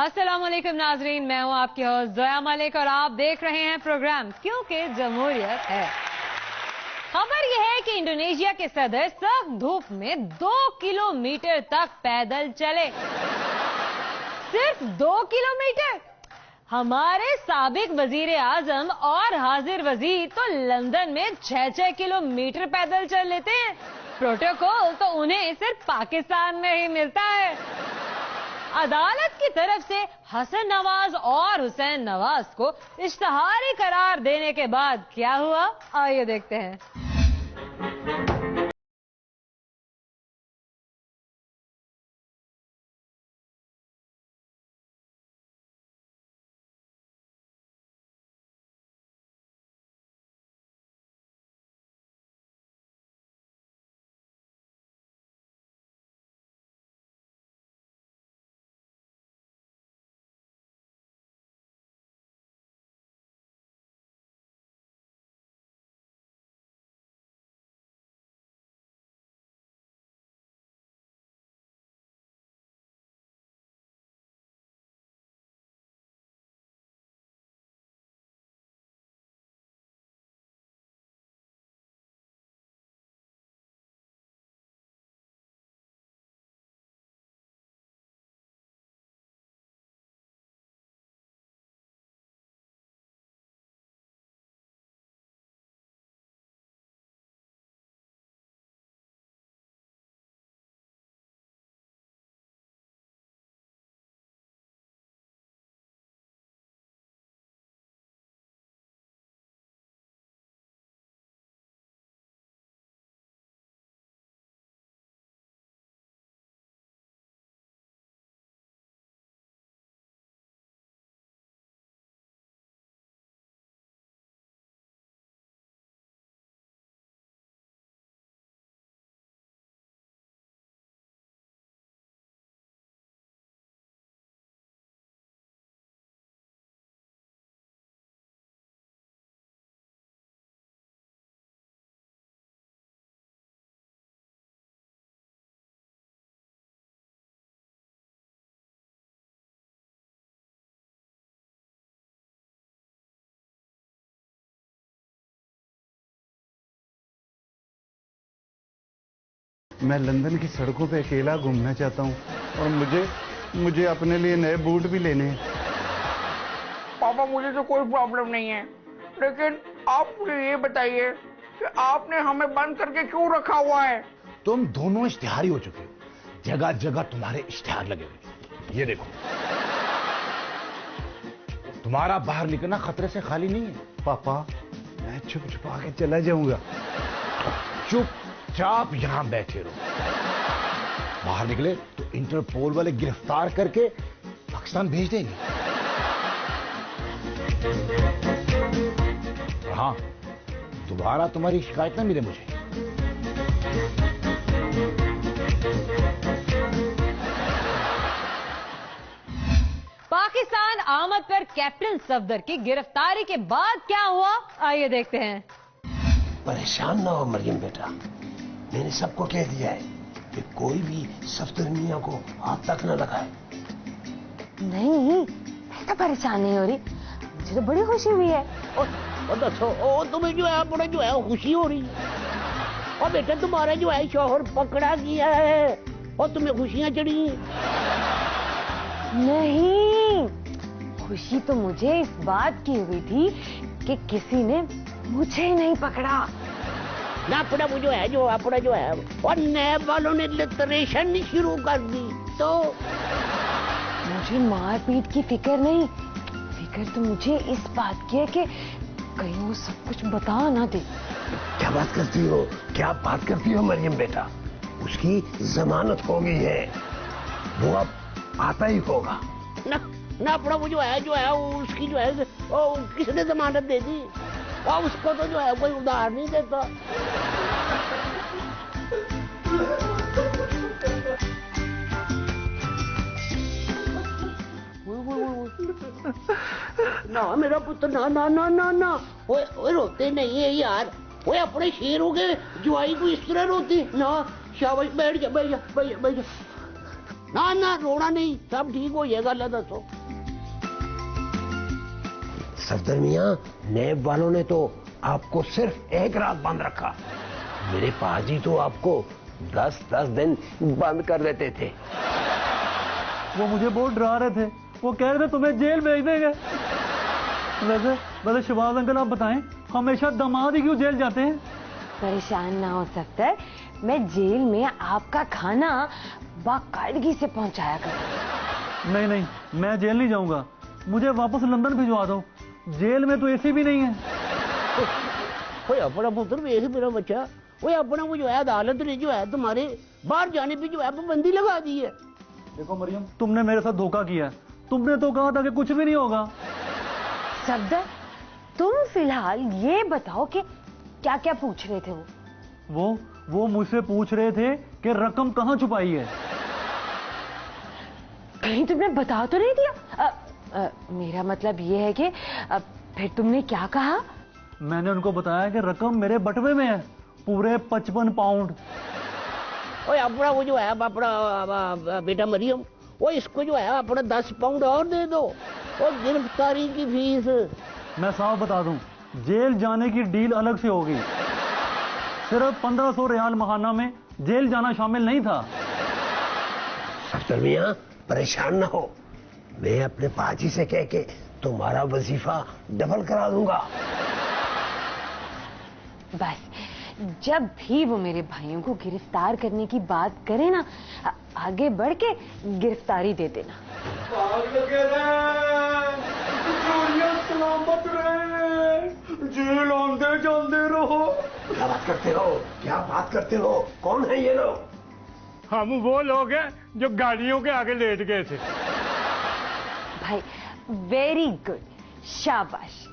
अस्सलाम वालेकुम नाजरीन, मैं हूं आपकी होस्ट जोया मलिक और आप देख रहे हैं प्रोग्राम क्योंकि जमहूरियत है। खबर यह है कि इंडोनेशिया के सदर सख्त धूप में 2 किलोमीटर तक पैदल चले। सिर्फ 2 किलोमीटर। हमारे साबिक वजीर आजम और हाजिर वजीर तो लंदन में 6-6 किलोमीटर पैदल चल लेते हैं। प्रोटोकॉल तो उन्हें सिर्फ पाकिस्तान में ही मिलता है। अदालत की तरफ से हसन नवाज और हुसैन नवाज को इश्तिहारी करार देने के बाद क्या हुआ, आइए देखते हैं। मैं लंदन की सड़कों पे अकेला घूमना चाहता हूँ और मुझे अपने लिए नए बूट भी लेने हैं। पापा मुझे तो कोई प्रॉब्लम नहीं है, लेकिन आप मुझे ये बताइए कि आपने हमें बंद करके क्यों रखा हुआ है? तुम दोनों इश्तिहारी हो चुके हो, जगह जगह तुम्हारे इश्तिहार लगे हुए। ये देखो, तुम्हारा बाहर निकलना खतरे से खाली नहीं है। पापा मैं छुप छुपा के चला जाऊंगा। चुपचाप यहां बैठे रहो। बाहर निकले तो इंटरपोल वाले गिरफ्तार करके पाकिस्तान भेज देंगे। और हाँ, दोबारा तुम्हारी शिकायत ना मिले मुझे। पाकिस्तान आमद पर कैप्टन सफदर की गिरफ्तारी के बाद क्या हुआ, आइए देखते हैं। परेशान ना हो मरियम बेटा, मैंने सबको कह दिया है कि कोई भी सफदर मियां को हाथ तक न लगाए। नहीं, मैं तो परेशान नहीं हो रही, मुझे तो बड़ी खुशी हुई है। और दसो, तुम्हें जो है बड़ा जो है खुशी हो रही है। और बेटा तुम्हारा जो है शौहर पकड़ा गया है और तुम्हें खुशियां चढ़ी। नहीं, खुशी तो मुझे इस बात की हुई थी कि किसी ने मुझे नहीं पकड़ा। ना अपना वो जो है और नैब वालों ने लिटरेशन शुरू कर दी। तो मुझे मारपीट की फिक्र नहीं, फिक्र तो मुझे इस बात की है कि कहीं वो सब कुछ बता ना दे। क्या बात करती हो मरियम बेटा? उसकी जमानत हो गई है, वो अब आता ही होगा। ना अपना वो जो है उसकी जो है किसने जमानत दे दी? और उसको तो जो है कोई उधार नहीं देता। ना मेरा पुत्र, ना ना ना ना ना, वो रोते नहीं है यार। वो अपने शेरों के जुआई को इस तरह रोती ना। शाबाश, बैठ जा। ना ना रोना नहीं, सब ठीक हो जाएगा, अल्लाह दसो। सफदर मियां, नैब वालों ने तो आपको सिर्फ एक रात बंद रखा, मेरे पाजी तो आपको 10-10 दिन बंद कर देते थे। वो मुझे बहुत डरा रहे थे, वो कह रहे थे तुम्हें जेल भेज देंगे। वैसे शहबाज अंकल आप बताएं, हमेशा दामाद ही क्यों जेल जाते हैं? परेशान ना हो सफदर, मैं जेल में आपका खाना बाकायदगी से पहुंचाया करूं। नहीं नहीं, मैं जेल नहीं जाऊंगा, मुझे वापस लंदन भिजवा दो, जेल में तो एसी भी नहीं है। ओए अपना पुत्र वेख मेरा बच्चा, ओए अपना वो जो है अदालत ने जो है तुम्हारे बाहर जाने पे जो है पाबंदी लगा दी है। देखो मरियम, तुमने मेरे साथ धोखा किया, तुमने तो कहा था कि कुछ भी नहीं होगा। सफदर, तुम फिलहाल ये बताओ कि क्या क्या पूछ रहे थे वो मुझसे पूछ रहे थे कि रकम कहाँ छुपाई है। कहीं तुमने बता तो नहीं दिया? मेरा मतलब ये है कि फिर तुमने क्या कहा? मैंने उनको बताया कि रकम मेरे बटवे में है, पूरे 55 पाउंड। ओए अपना वो जो है अपना बेटा मरियम, वो इसको जो है अपना 10 पाउंड और दे दो, और गिरफ्तारी की फीस। मैं साफ बता दूं, जेल जाने की डील अलग से होगी, सिर्फ 1500 रियाल महाना में जेल जाना शामिल नहीं था। सफदर मियां, परेशान ना हो, मैं अपने पाजी से कह के तुम्हारा वजीफा डबल करा दूंगा। बस जब भी वो मेरे भाइयों को गिरफ्तार करने की बात करे ना, आगे बढ़ के गिरफ्तारी दे देना। सलामत रहे, जेल आंदे जाते रहो। क्या बात करते हो, क्या बात करते हो, कौन है ये लोग? हम वो लोग हैं जो गाड़ियों के आगे लेट गए थे। भाई वेरी गुड, शाबाश,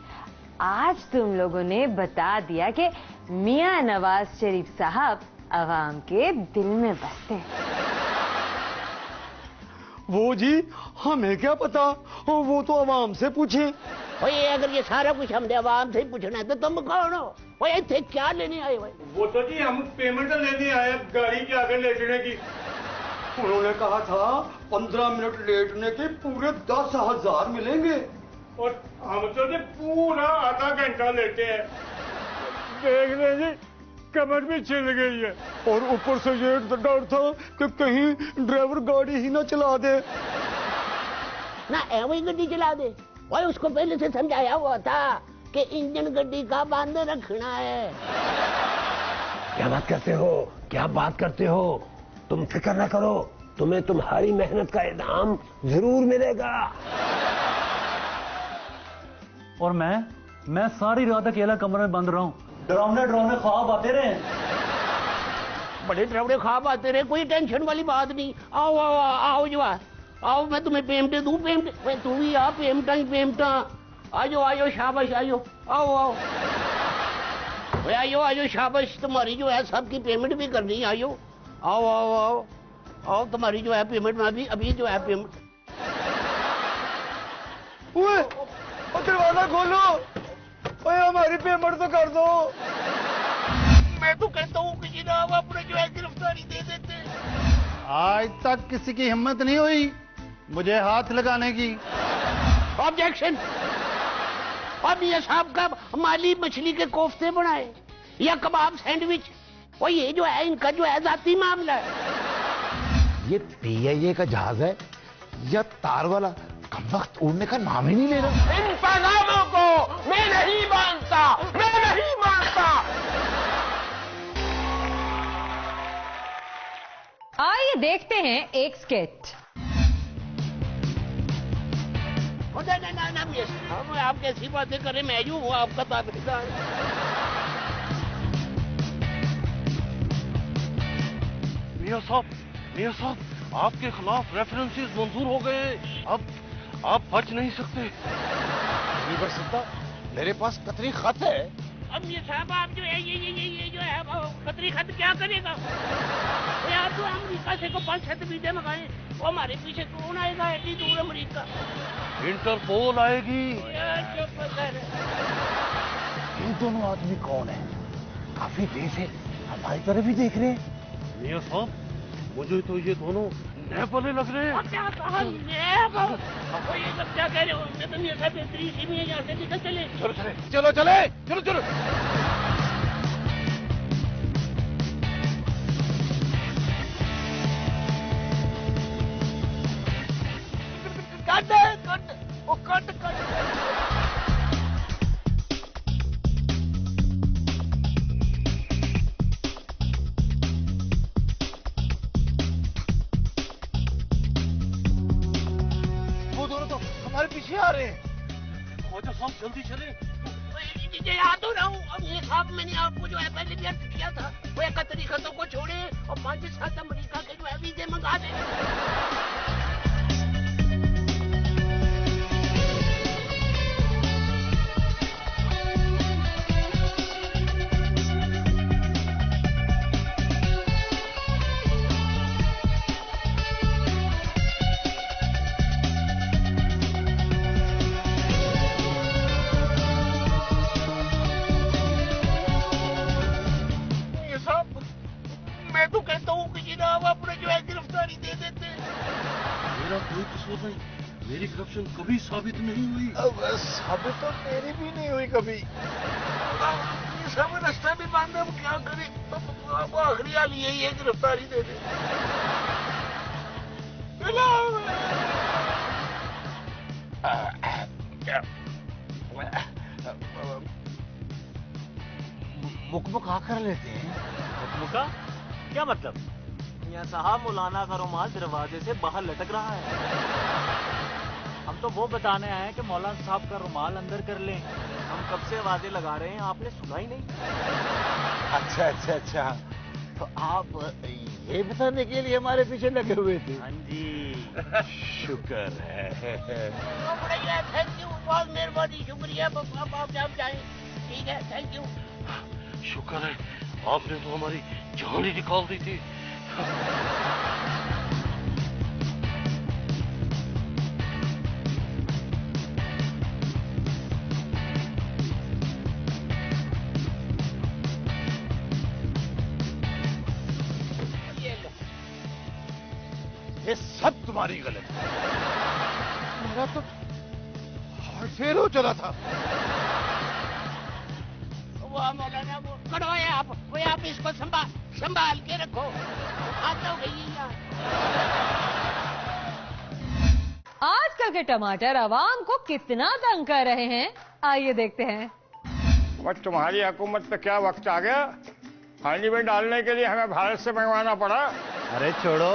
आज तुम लोगों ने बता दिया कि मियां नवाज शरीफ साहब अवाम के दिल में बसते हैं। वो जी हमें क्या पता, वो तो आवाम से पूछे। ओए अगर ये सारा कुछ हमने आवाम से ही पूछना है तो तुम कौन हो? ओए इतने क्या लेने आए भाई? वो तो जी हम पेमेंट लेने आए गाड़ी के आगे लेटने की। उन्होंने कहा था 15 मिनट लेटने के पूरे 10,000 मिलेंगे, और हम तो जी पूरा आधा घंटा लेटे हैं। देख लें जी, कमर भी छिल गई है, और ऊपर से ये डर था कि कहीं ड्राइवर गाड़ी ही ना चला दे। ना एवं ही गड्डी चला दे। ओए उसको पहले से समझाया हुआ था कि इंजन गड्डी का बंद रखना है। क्या बात करते हो, क्या बात करते हो? तुम फिक्र ना करो, तुम्हें तुम्हारी मेहनत का इनाम जरूर मिलेगा। और मैं सारी रात अकेला कमरे में बंद रहा हूँ, डरावने ख्वाब आते रहे। बड़े डरावने ख्वाब आते रहे, कोई टेंशन वाली बात नहीं। आओ आओ आओ जो आओ, मैं तुम्हें पेमेंट दूं, पेमेंट तू भी आ, पेमेंटा ही पेमेंटा। आजो आजो शाबाश, आजो आओ आओ आजो आजो शाबाश, तुम्हारी जो है सबकी पेमेंट भी करनी है। आजो आओ आओ आओ आओ, तुम्हारी जो है पेमेंट में अभी जो है पेमेंट। दरवाजा खोलो, ओए हमारी पेमेंट तो कर दो। मैं तो कहता हूँ कि जनाब अपने जो है गिरफ्तारी दे देते। आज तक किसी की हिम्मत नहीं हुई मुझे हाथ लगाने की। ऑब्जेक्शन। अब ये साहब का माली मछली के कोफ्ते बनाए या कबाब सैंडविच, और ये जो है इनका जो है जाती मामला है। ये PIA का जहाज है या तार वाला? कम वक्त उड़ने का नाम ही नहीं ले रहा। इन पैगामों को मैं नहीं मानता, मैं नहीं मानता। आइए देखते हैं एक स्केच। ना हम आप कैसी बातें करें, मैं जो हूँ आपका ताबेदार। मियां साहब, आपके खिलाफ रेफरेंसेस मंजूर हो गए, अब आप बच नहीं सकते। नहीं बच सकता, मेरे पास कतरी खत है। अब ये साहब आप जो है ये जो है खतरी खत क्या करेगा? यार तो अमेरिका से को 5-7 वीजा मंगाए, वो हमारे पीछे कौन आएगा इतनी दूर अमेरिका? इंटरपोल आएगी। ये दोनों आदमी कौन है? काफी देर से हमारी तरफ ही देख रहे हैं। मियां साहब, मुझे तो ये दोनों नैब वाले लग रहे हैं। क्या कहा नैब? वो ये सब क्या कह रहे हो? मैं तो ऐसा बेहतरीन सी में यहाँ से निकल चले। चलो चले, चलो चले, चलो चलो। वो दोनों तो हमारे पीछे आ रहे हैं। ख्वाजा साहब जल्दी चले। याद हो रहा हूँ। अब ये साहब मैंने आपको जो है पहले भी अर्ज किया था, वो एक तरीका तो को छोड़े और 5-7 अमरीका के जो है वीजे मंगा दे। मैं तो कहता हूँ कि जनाब अपने जो है गिरफ्तारी दे देते। मेरा कोई कसूर नहीं, मेरी करप्शन कभी साबित नहीं हुई। साबित तो मेरी भी नहीं हुई कभी। ये सब रास्ता भी बंद है, अब क्या करें? अब आखिरी हाल यही है, गिरफ्तारी दे दे। मुकमुका कर लेते हैं। मुका क्या मतलब? मियां साहब, मौलाना का रुमाल दरवाजे से बाहर लटक रहा है। हम तो वो बताने आए हैं कि मौलाना साहब का रुमाल अंदर कर लें। हम कब से आवाजें लगा रहे हैं, आपने सुना ही नहीं। अच्छा अच्छा अच्छा, तो आप ये बताने के लिए हमारे पीछे लगे हुए थे? हाँ जी। शुक्र है। थैंक यू, बहुत मेहरबानी, शुक्रिया। अब आप जाएं। ठीक है, थैंक यू। शुक्र है, आपने तो हमारी जान ही निकाल दी थी। ये सब तुम्हारी गलती है। मेरा तो हार्ट फेल हो चला था। वाह मौलाना, वो कड़वाए आप इसको संभाल के रखो। आता गई यार। आजकल के टमाटर आवाम को कितना तंग कर रहे हैं, आइए देखते हैं। बस तुम्हारी हुकूमत पे क्या वक्त आ गया? हांडी में डालने के लिए हमें भारत से मंगवाना पड़ा। अरे छोड़ो,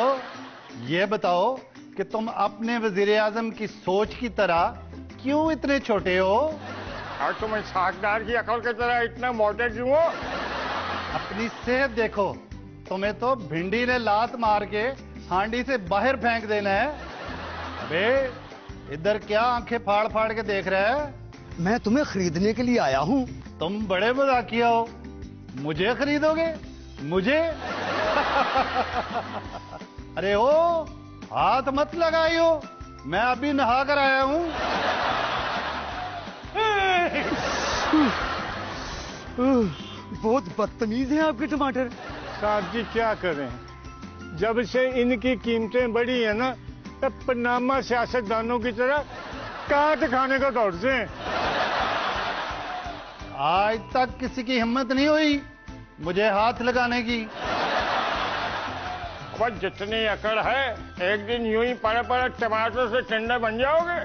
ये बताओ कि तुम अपने वजीर आजम की सोच की तरह क्यों इतने छोटे हो? और तुम सागदार की अकल की तरह इतना मोटे क्यों हो? अपनी सेहत देखो, तुम्हें तो भिंडी ने लात मार के हांडी से बाहर फेंक देना है। अबे इधर क्या आंखें फाड़ फाड़ के देख रहे हैं? मैं तुम्हें खरीदने के लिए आया हूँ। तुम बड़े मजाकिया हो। मुझे खरीदोगे? मुझे? अरे ओ, हाथ मत लगाइयो, मैं अभी नहा कर आया हूँ। बहुत बदतमीज हैं आपके टमाटर। साहब जी क्या करें, जब से इनकी कीमतें बढ़ी है ना, तब पनामा सियासतदानों की तरह काट खाने को दौड़ते हैं। आज तक किसी की हिम्मत नहीं हुई मुझे हाथ लगाने की। बस जितनी अकड़ है, एक दिन यूं ही पड़े पड़े टमाटर से टिंडे बन जाओगे।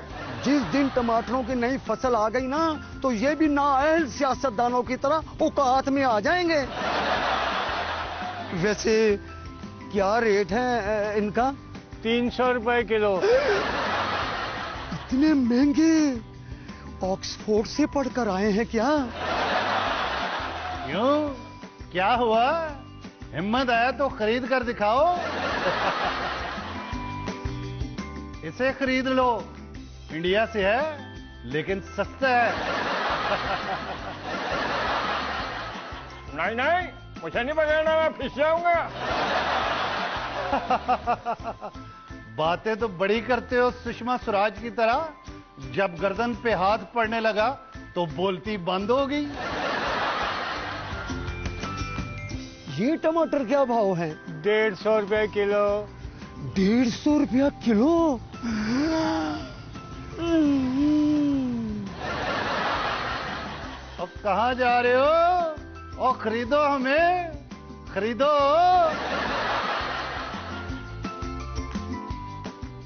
जिस दिन टमाटरों की नई फसल आ गई ना, तो ये भी नाअहल सियासतदानों की तरह औकात में आ जाएंगे। वैसे क्या रेट है इनका? 300 रुपए किलो। इतने महंगे? ऑक्सफोर्ड से पढ़कर आए हैं क्या? क्यों, क्या हुआ? हिम्मत आया तो खरीद कर दिखाओ। इसे खरीद लो, इंडिया से है लेकिन सस्ता है। नहीं नहीं, मुझे नहीं बजाना, मैं फिस जाऊंगा। बातें तो बड़ी करते हो सुषमा स्वराज की तरह, जब गर्दन पे हाथ पड़ने लगा तो बोलती बंद हो गई। ये टमाटर क्या भाव है? 150 रुपए किलो। 150 रुपया किलो। अब कहाँ जा रहे हो? और खरीदो हमें, खरीदो।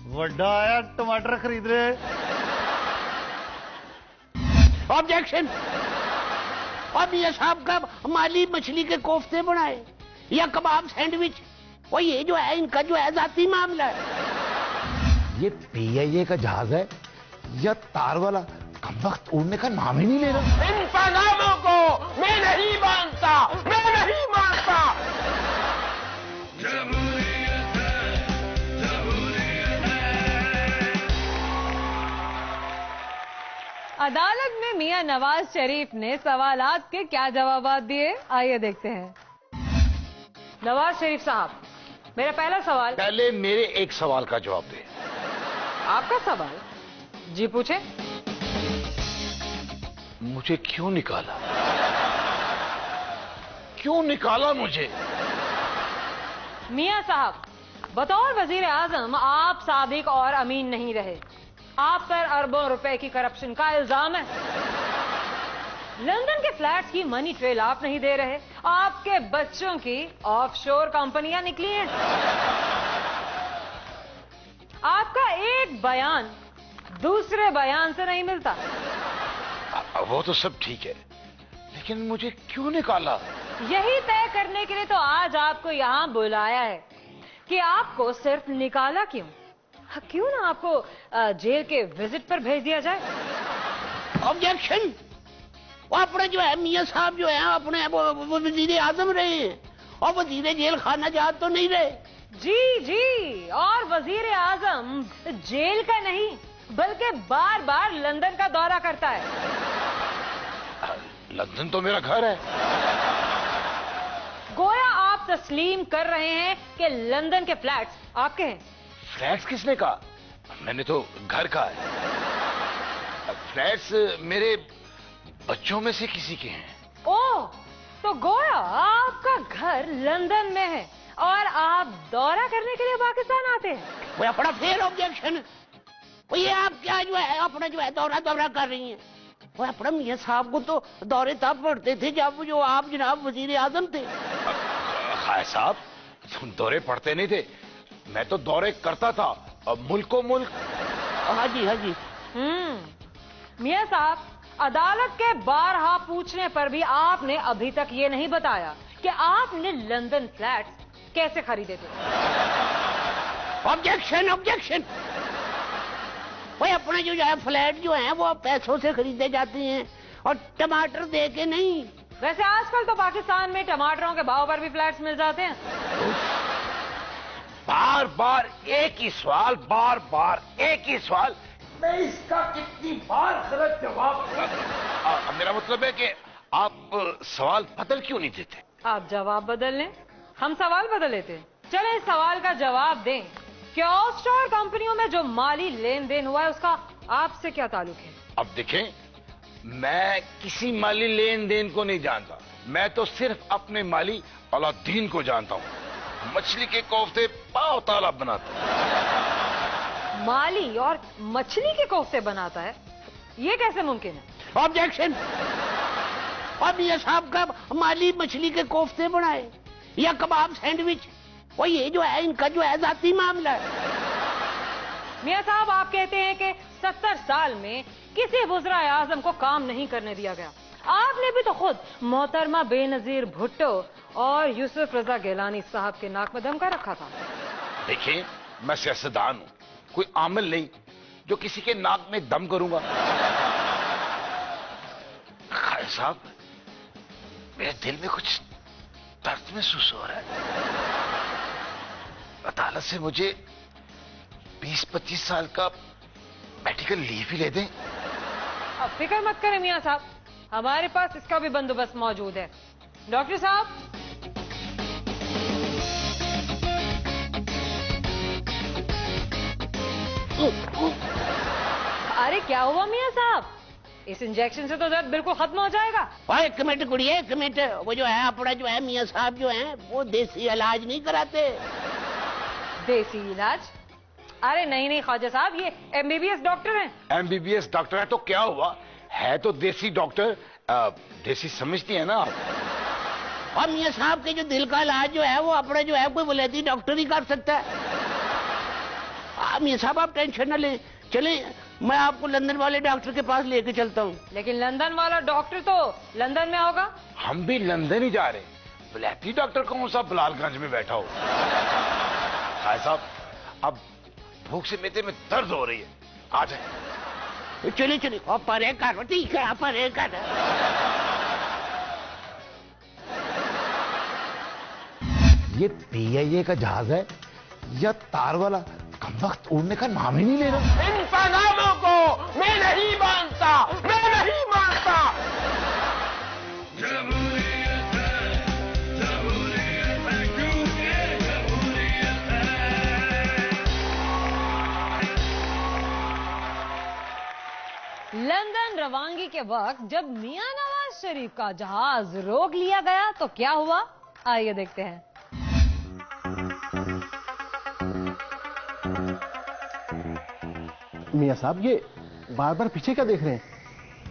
बड़ा आया टमाटर खरीद रहे। ऑब्जेक्शन। अब ये साहब का माली मछली के कोफ्ते बनाए या कबाब सैंडविच, और ये जो है इनका जो है जाती मामला है। ये PIA का जहाज है या तार वाला कमबख्त उड़ने का नाम ही नहीं ले रहा। इन पैगामों को मैं नहीं मानता, मैं नहीं मानता। अदालत में मियां नवाज शरीफ ने सवालात के क्या जवाबात दिए, आइए देखते हैं। नवाज शरीफ साहब, मेरा पहला सवाल। पहले मेरे एक सवाल का जवाब दे। आपका सवाल? जी पूछे। मुझे क्यों निकाला? क्यों निकाला मुझे? मियां साहब, बतौर वजीर आजम आप सादिक और अमीन नहीं रहे। आप पर अरबों रुपए की करप्शन का इल्जाम है। लंदन के फ्लैट्स की मनी ट्रेल आप नहीं दे रहे। आपके बच्चों की ऑफशोर कंपनियां निकली हैं। आपका एक बयान दूसरे बयान से नहीं मिलता। वो तो सब ठीक है, लेकिन मुझे क्यों निकाला? यही तय करने के लिए तो आज आपको यहां बुलाया है कि आपको सिर्फ निकाला क्यों। क्यों ना आपको जेल के विजिट पर भेज दिया जाए। ऑब्जेक्शन। वो अपने जो है मियां साहब जो है अपने वो वजीर आजम रहे हैं और वजीर जेल खाना जात तो नहीं रहे। जी जी, और वजीर आजम जेल का नहीं बल्कि बार बार लंदन का दौरा करता है। लंदन तो मेरा घर है। गोया आप तस्लीम कर रहे हैं कि लंदन के फ्लैट्स आपके हैं। फ्लैट्स किसने कहा? मैंने तो घर कहा है। फ्लैट्स मेरे बच्चों में से किसी के हैं। ओह, तो गोया आपका घर लंदन में है और आप दौरा करने के लिए पाकिस्तान आते हैं। वो अपना फिर ऑब्जेक्शन। वो ये आप क्या जो है अपना जो है दौरा कर रही हैं। वो अपना मियां साहब को तो दौरे तब पड़ते थे जब जो आप जनाब वजीर आजम थे। खाए साहब, तुम दौरे पड़ते नहीं थे, मैं तो दौरे करता था। अब मुल्को मुल्क। हाँ जी, हाँ जी। मियां साहब, अदालत के बारहा पूछने पर भी आपने अभी तक ये नहीं बताया कि आपने लंदन फ्लैट्स कैसे खरीदे थे। Objection, objection. भाई अपने जो है फ्लैट जो है वो पैसों से खरीदे जाते हैं और टमाटर दे के नहीं। वैसे आजकल तो पाकिस्तान में टमाटरों के भाव पर भी फ्लैट्स मिल जाते हैं। बार बार एक ही सवाल, बार बार एक ही सवाल। मैं इसका कितनी बार गलत जवाब दूं? मेरा मतलब है कि आप सवाल बदल क्यों नहीं देते? आप जवाब बदल लें, हम सवाल बदल लेते। चले इस सवाल का जवाब दें कि ऑफशोर कंपनियों में जो माली लेन देन हुआ है उसका आपसे क्या ताल्लुक है? अब देखें, मैं किसी माली लेन देन को नहीं जानता। मैं तो सिर्फ अपने माली अलाउद्दीन को जानता हूँ। मछली के कोफ्ते पाव ताला बनाता है। माली और मछली के कोफ्ते बनाता है, ये कैसे मुमकिन है? ऑब्जेक्शन। अब ये साहब का माली मछली के कोफ्ते बनाए या कबाब सैंडविच, वो ये जो है इनका जो है जाती मामला है। मियां साहब, आप कहते हैं कि 70 साल में किसी वज़ीर आज़म को काम नहीं करने दिया गया। आपने भी तो खुद मोहतरमा बेनजीर भुट्टो और यूसुफ रजा गिलानी साहब के नाक में दम कर रखा था। देखिए, मैं सियासतदान हूं, कोई आमिल नहीं जो किसी के नाक में दम करूंगा। खाए साहब, मेरे दिल में कुछ दर्द महसूस हो रहा है। अदालत से मुझे 20-25 साल का मेडिकल लीव ही ले दें। अब फिक्र मत करें मियां साहब, हमारे पास इसका भी बंदोबस्त मौजूद है। डॉक्टर साहब, अरे क्या हुआ मियां साहब? इस इंजेक्शन से तो दर्द बिल्कुल खत्म हो जाएगा। एक मिनट गुड़िया, एक मिनट। वो जो है अपना जो है मियां साहब जो है वो देसी इलाज नहीं कराते। देसी इलाज? अरे नहीं नहीं ख्वाजा साहब, ये एमबीबीएस डॉक्टर हैं। एमबीबीएस डॉक्टर है तो क्या हुआ, है तो देसी डॉक्टर। देसी समझती है ना आप? और मियाँ साहब के जो दिल का इलाज जो है वो अपने जो है कोई वलैती डॉक्टर ही कर सकता है। मियाँ साहब आप टेंशन न ले, चले मैं आपको लंदन वाले डॉक्टर के पास लेके चलता हूँ। लेकिन लंदन वाला डॉक्टर तो लंदन में होगा। हम भी लंदन ही जा रहे हैं, वलैती डॉक्टर कौन सा बलालगंज में बैठा हो। भाई साहब अब भूख से मेरे में दर्द हो रही है, आ जाए। चलिए चलिए, और परे कर, ठीक है परे कर। ये PIA का जहाज है या तार वाला कमबख्त उड़ने का नाम ही नहीं ले रहा। इन पैगामों को मैं नहीं मानता, मैं नहीं मानता। लंदन रवानगी के वक्त जब मियां नवाज शरीफ का जहाज रोक लिया गया तो क्या हुआ, आइए देखते हैं। मियाँ साहब ये बार बार पीछे क्या देख रहे हैं?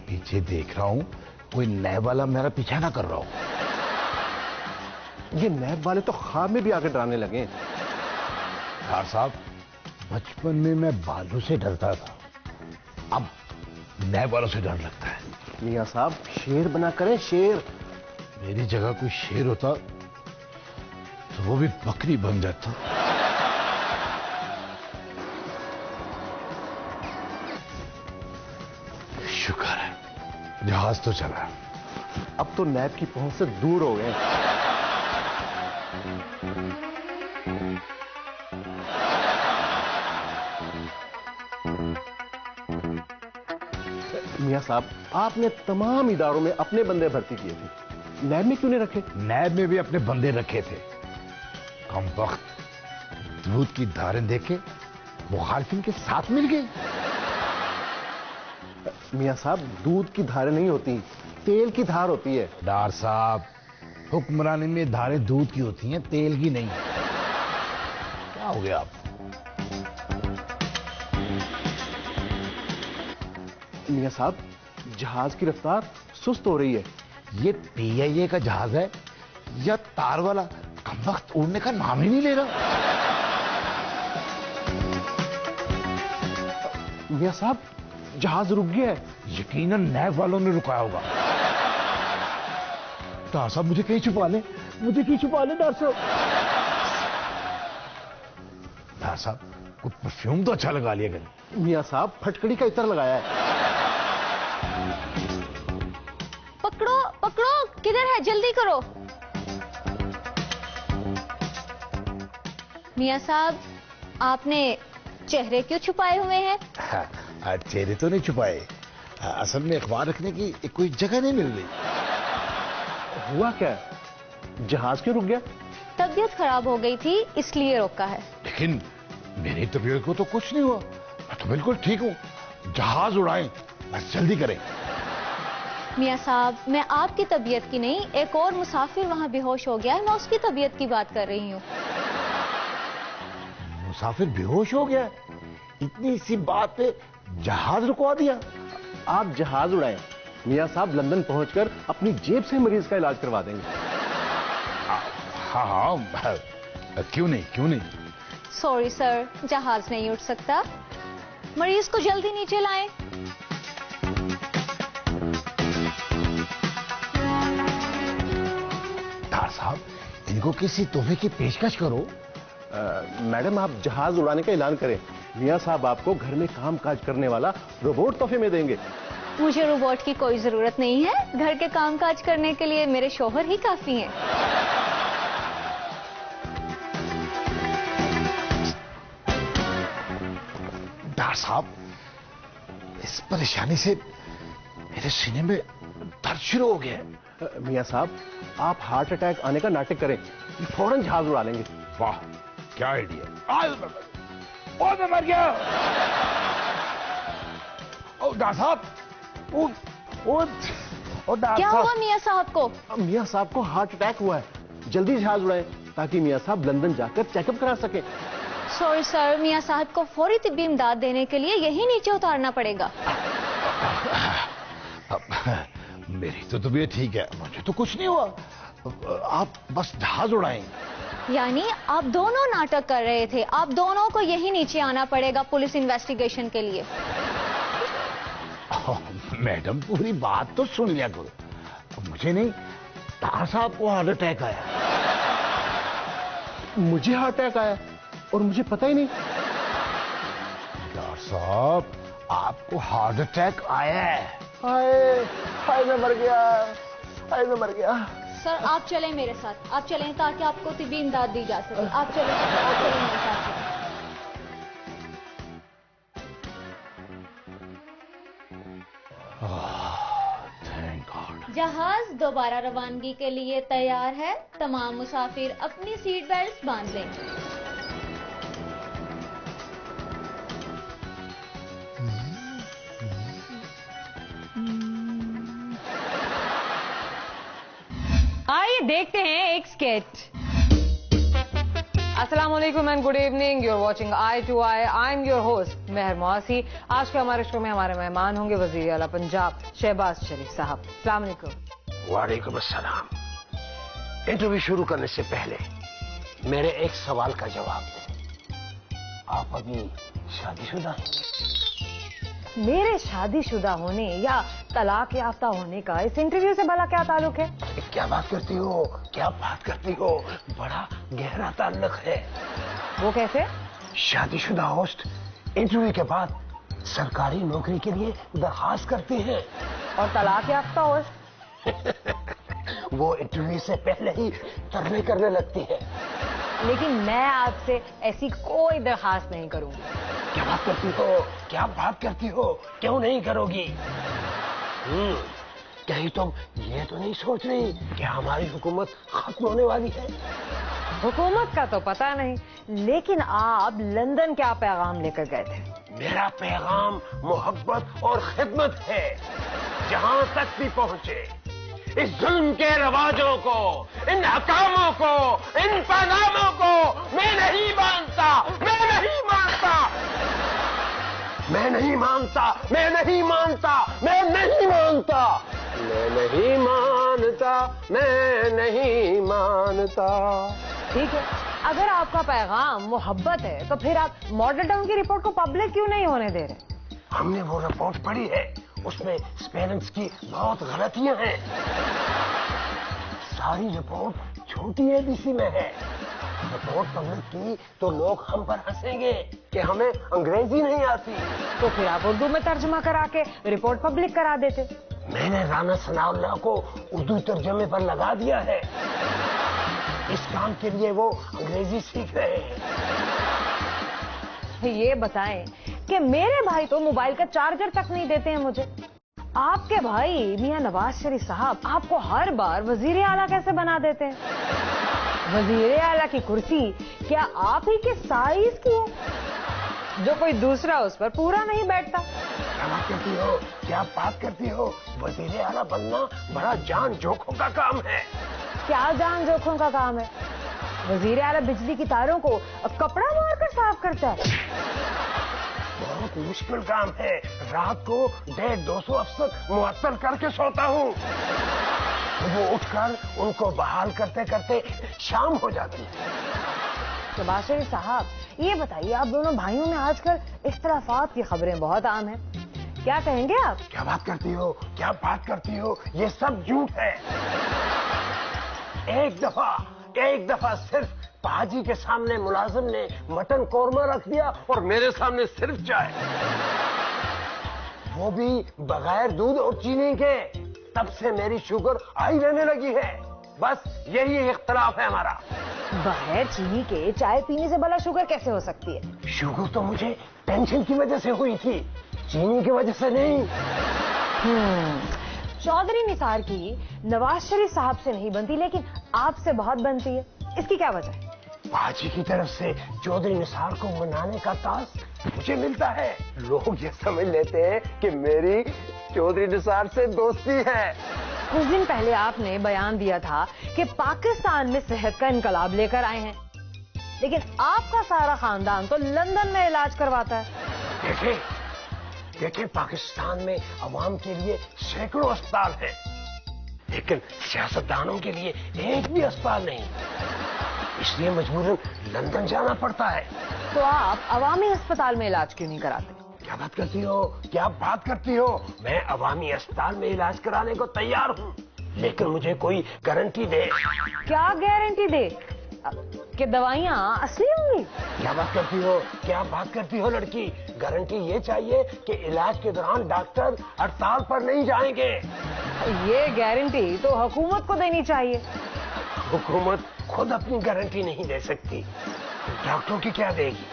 पीछे देख रहा हूँ कोई नैब वाला मेरा पीछा ना कर रहा हो। ये नैब वाले तो ख्वाब में भी आकर डराने लगे। यार साहब बचपन में मैं भालू से डरता था, अब नैब वालों से डर लगता है। मियाँ साहब शेर बना करें, शेर। मेरी जगह कोई शेर होता तो वो भी बकरी बन जाता। शुक्र है जहाज तो चला, अब तो नैब की पहुंच से दूर हो गए। मियाँ साहब आपने तमाम इदारों में अपने बंदे भर्ती किए थे, नैब में क्यों नहीं रखे? नैब में भी अपने बंदे रखे थे, कमबख्त दूध की धारें देके मुखालिफिन के साथ मिल गए। मियाँ साहब दूध की धारें नहीं होती, तेल की धार होती है। डार साहब हुक्मरानी में धारें दूध की होती हैं, तेल की नहीं। क्या हो गया आप? मियाँ साहब जहाज की रफ्तार सुस्त हो रही है। ये PIA का जहाज है या तार वाला कमबख्त उड़ने का नाम ही नहीं ले रहा। मियाँ साहब जहाज रुक गया है। यकीनन नैब वालों ने रुकाया होगा। डार साहब मुझे कहीं छुपा ले, मुझे कहीं छुपा ले डार साहब। डार साहब कुछ परफ्यूम तो अच्छा लगा लिया गया। मियाँ साहब फटकड़ी का इत्र लगाया है। पकड़ो पकड़ो, किधर है, जल्दी करो। मियाँ साहब आपने चेहरे क्यों छुपाए हुए हैं? चेहरे तो नहीं छुपाए, असल में अखबार रखने की कोई जगह नहीं मिल रही। हुआ क्या, जहाज क्यों रुक गया? तबीयत खराब हो गई थी इसलिए रोका है। लेकिन मेरी तबीयत को तो कुछ नहीं हुआ, मैं तो बिल्कुल ठीक हूँ। जहाज उड़ाएं, बस जल्दी करें। मियाँ साहब मैं आपकी तबीयत की नहीं, एक और मुसाफिर वहाँ बेहोश हो गया है, मैं उसकी तबीयत की बात कर रही हूँ। मुसाफिर बेहोश हो गया, इतनी सी बात पे जहाज रुकवा दिया। आप जहाज उड़ाएं, मियाँ साहब लंदन पहुंचकर अपनी जेब से मरीज का इलाज करवा देंगे। हाँ हाँ क्यों नहीं, क्यों नहीं। सॉरी सर, जहाज नहीं उठ सकता, मरीज को जल्दी नीचे लाएं। डार साहब इनको किसी तोहफे की पेशकश करो। मैडम आप जहाज उड़ाने का ऐलान करें, मियाँ साहब आपको घर में काम काज करने वाला रोबोट तोहफे में देंगे। मुझे रोबोट की कोई जरूरत नहीं है, घर के काम काज करने के लिए मेरे शौहर ही काफी हैं। डार साहब इस परेशानी से मेरे सीने में दर्द शुरू हो गया है। मियाँ साहब आप हार्ट अटैक आने का नाटक करें, फौरन जहाज उड़ा लेंगे। वाह क्या आइडिया। ओ मैं मर गया। ओ डार साहब, क्या हुआ मियाँ साहब को? मियाँ साहब को हार्ट अटैक हुआ है, जल्दी जहाज उड़ाएं ताकि मियाँ साहब लंदन जाकर चेकअप करा सके। सॉरी सर, मियां साहब को फौरी तिब्बी इमदाद देने के लिए यही नीचे उतारना पड़ेगा। मेरी तो तबीयत ठीक है, मुझे तो कुछ नहीं हुआ। आप बस जहाज उड़ाएं। यानी आप दोनों नाटक कर रहे थे, आप दोनों को यही नीचे आना पड़ेगा पुलिस इन्वेस्टिगेशन के लिए। मैडम पूरी बात तो सुन लिया करो। मुझे नहीं, तार साहब को हार्ट अटैक आया। मुझे हार्ट अटैक आया और मुझे पता ही नहीं। तार साहब, आपको हार्ट अटैक आया है। हाय हाय, मैं मर गया, हाय मैं मर गया। सर आप चलें मेरे साथ, आप चलें ताकि आपको तिब्बी इमदाद दी जा सके। आप चलें, आप चलें मेरे साथ। Thank God. जहाज दोबारा रवानगी के लिए तैयार है। तमाम मुसाफिर अपनी सीट बेल्ट बांध लें। आइए देखते हैं एक स्केच। अस्सलाम वालेकुम and good evening. You're watching eye to eye. I am your host Mehar Mausi. आज के हमारे शो में हमारे मेहमान होंगे वजीर आला पंजाब शहबाज शरीफ साहब। अस्सलाम वालेकुम। वालेकुम अस्सलाम। इंटरव्यू शुरू करने से पहले मेरे एक सवाल का जवाब दें। आप अभी शादीशुदा हैं? मेरे शादीशुदा होने या तलाक याफ्ता होने का इस इंटरव्यू से भला क्या ताल्लुक है? क्या बात करती हो, क्या बात करती हो, बड़ा गहरा ताल्लुक है। वो कैसे? शादीशुदा होस्ट इंटरव्यू के बाद सरकारी नौकरी के लिए दरखास्त करते हैं और तलाक याफ्ता होस्ट वो इंटरव्यू से पहले ही तरले करने लगती है। लेकिन मैं आपसे ऐसी कोई दरखास्त नहीं करूंगी। क्या बात करती हो, क्या बात करती हो, क्यों नहीं करोगी? कहीं तुम ये तो नहीं सोच रही कि हमारी हुकूमत खत्म होने वाली है? हुकूमत का तो पता नहीं, लेकिन आप लंदन क्या पैगाम लेकर गए थे? मेरा पैगाम मोहब्बत और खिदमत है। जहां तक भी पहुंचे इस जुल्म के रवाजों को, इन हकामों को, इन पैगामों को मैं नहीं मानता, मैं नहीं मानता, मैं नहीं मानता, मैं नहीं मानता, मैं नहीं मानता, मैं नहीं मानता, मैं नहीं मानता। ठीक है, अगर आपका पैगाम मोहब्बत है तो फिर आप मॉडल टाउन की रिपोर्ट को पब्लिक क्यों नहीं होने दे रहे? हमने वो रिपोर्ट पढ़ी है, उसमें स्पेलिंग्स की बहुत गलतियां हैं। सारी रिपोर्ट छोटी एबीसी में है। रिपोर्ट पब्लिक की तो लोग हम पर हंसेंगे कि हमें अंग्रेजी नहीं आती। तो फिर आप उर्दू में तर्जुमा करा के रिपोर्ट पब्लिक करा देते। मैंने राना सनाउल्लाह को उर्दू तर्जमे पर लगा दिया है। इस काम के लिए वो अंग्रेजी सीख रहे हैं। ये बताएं कि मेरे भाई तो मोबाइल का चार्जर तक नहीं देते हैं मुझे। आपके भाई मियां नवाज शरीफ साहब आपको हर बार वजीर आला कैसे बना देते हैं? वजीर आला की कुर्सी क्या आप ही के साइज की है, जो कोई दूसरा उस पर पूरा नहीं बैठता? क्या बात करती हो, क्या बात करती हो? वजीर आला बनना बड़ा जान जोखों का काम है। क्या जान जोखों का काम है? वजीर आला बिजली की तारों को कपड़ा मारकर साफ करता है। बहुत मुश्किल काम है। रात को 150-200 अफसर मुअत्तल करके सोता हूँ। वो उठकर उनको बहाल करते करते शाम हो जाती है। शहबाज शरीफ साहब, ये बताइए, आप दोनों भाइयों में आजकल इख्तलाफात की खबरें बहुत आम हैं, क्या कहेंगे आप? क्या बात करती हो, क्या बात करती हो, ये सब झूठ है। एक दफा सिर्फ पाजी के सामने मुलाजिम ने मटन कोरमा रख दिया और मेरे सामने सिर्फ चाय, वो भी बगैर दूध और चीनी के। तब से मेरी शुगर हाई रहने लगी है। बस यही इख्तलाफ है हमारा। बगैर चीनी के चाय पीने से भला शुगर कैसे हो सकती है? शुगर तो मुझे टेंशन की वजह से हुई थी, चीनी की वजह से नहीं। चौधरी निसार की नवाज शरीफ साहब से नहीं बनती, लेकिन आपसे बहुत बनती है। इसकी क्या वजह है? पाजी की तरफ से चौधरी निसार को मनाने का टास्क मुझे मिलता है। लोग ये समझ लेते हैं कि मेरी चौधरी निसार से दोस्ती है। कुछ दिन पहले आपने बयान दिया था कि पाकिस्तान में सेहत का इनकलाब लेकर आए हैं। लेकिन आपका सारा खानदान तो लंदन में इलाज करवाता है। देखें पाकिस्तान में अवाम के लिए सैकड़ों अस्पताल हैं, लेकिन सियासतदानों के लिए एक भी अस्पताल नहीं, इसलिए मजबूरन लंदन जाना पड़ता है। तो आप अवामी अस्पताल में इलाज क्यों नहीं कराते? क्या बात करती हो, क्या बात करती हो? मैं अवामी अस्पताल में इलाज कराने को तैयार हूँ, लेकिन मुझे कोई गारंटी दे। क्या गारंटी दे कि दवाइयाँ असली होंगी? क्या बात करती हो, क्या बात करती हो लड़की? गारंटी ये चाहिए कि इलाज के दौरान डॉक्टर हड़ताल पर नहीं जाएंगे। ये गारंटी तो हुकूमत को देनी चाहिए। हुकूमत खुद अपनी गारंटी नहीं दे सकती, डॉक्टरों की क्या देगी?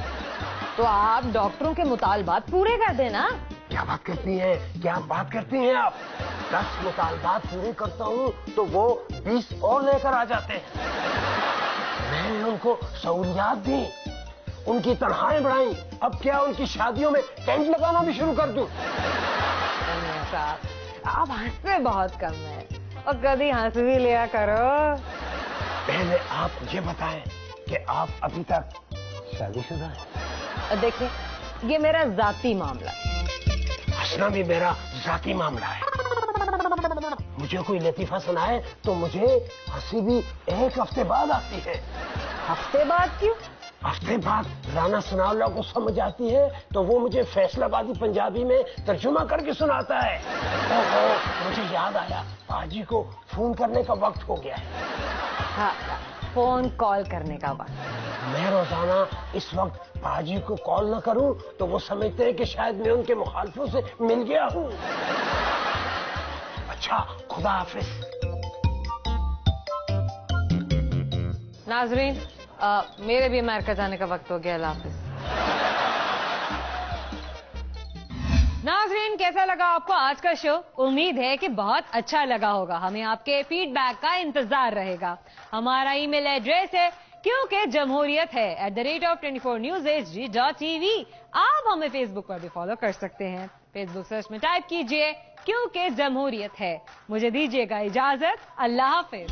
तो आप डॉक्टरों के मुतालबात पूरे कर देना। क्या बात करती हैं, क्या बात करती हैं आप? 10 मुतालबात पूरे करता हूँ तो वो 20 और लेकर आ जाते हैं। मैंने उनको सहूलियात दी, उनकी तनख्वाहें बढ़ाई, अब क्या उनकी शादियों में टेंट लगाना भी शुरू कर दूं? आप हंसते बहुत कम है और कभी हंस भी लिया करो। पहले आप मुझे बताएं कि आप अभी तक शादीशुदा हैं? देखिए, ये मेरा जाती मामला है। हंसना भी मेरा जाती मामला है। मुझे कोई लतीफा सुनाए तो मुझे हंसी भी 1 हफ्ते बाद आती है। हफ्ते बाद क्यों? हफ्ते बाद राना सनाउल्लाह को समझ आती है तो वो मुझे फैसलाबादी पंजाबी में तर्जुमा करके सुनाता है। ओहो, मुझे याद आया, पाजी को फोन करने का वक्त हो गया है। हाँ, फोन कॉल करने का वक्त। मैं रोजाना इस वक्त पाजी को कॉल न करूं तो वो समझते हैं कि शायद मैं उनके मुखालिफों से मिल गया हूं। अच्छा, खुदा हाफिज। नाजरीन, मेरे भी अमेरिका जाने का वक्त हो गया। अल्लाह हाफिज। नाजरीन, कैसा लगा आपको आज का शो? उम्मीद है कि बहुत अच्छा लगा होगा। हमें आपके फीडबैक का इंतजार रहेगा। हमारा ईमेल एड्रेस है क्योंकि जमहूरियत है @24newshd.tv। आप हमें फेसबुक पर भी फॉलो कर सकते हैं। फेसबुक सर्च में टाइप कीजिए क्योंकि जमहूरियत है। मुझे दीजिएगा इजाजत। अल्लाह हाफिज।